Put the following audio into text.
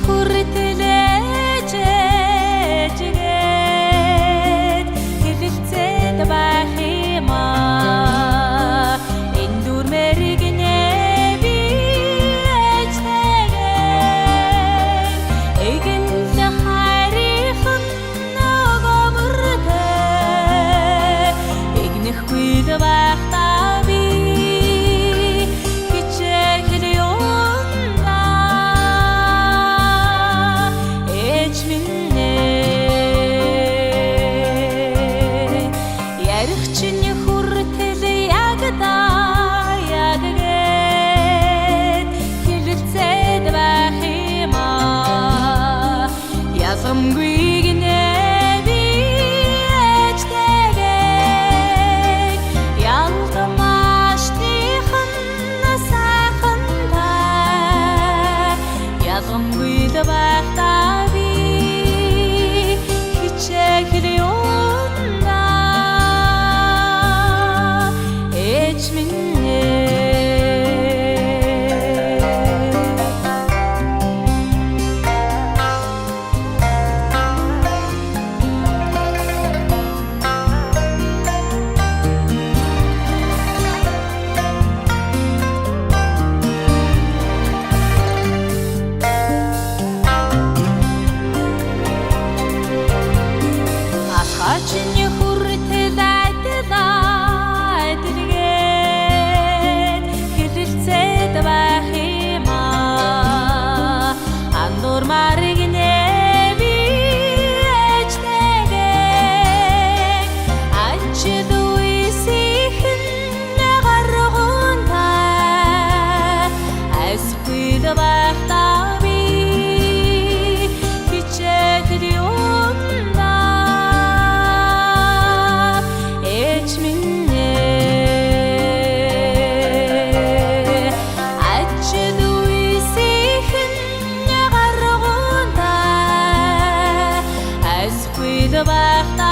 хүртэлэжгээд хэлэлцээд байх юм аа энэ дүрмэрийг нэ би ээжтэйгээр эгэнл хайрын нөгөө мөрдөө игнэхгүй л байх та би хичээл юуна ээж минь ярих чинь хүртэл яг гээд хэлэлцээд байх юм аа язгамгүй гинэ би ээжтэйгээр ялгамаашныхан сайхан тай язгамгүй л байх та би хичээл юуна ээж минь Ачны хүртэл айдэлгээд хэлэлцээд байх юм аа андуур марыг нэ би ээжтэйгээр ачид үсихэн гаргуунтай айсгүй л байх та би хичээл юуна ээж минь ачид үсихэн гаргуунтай айсгүй л байх та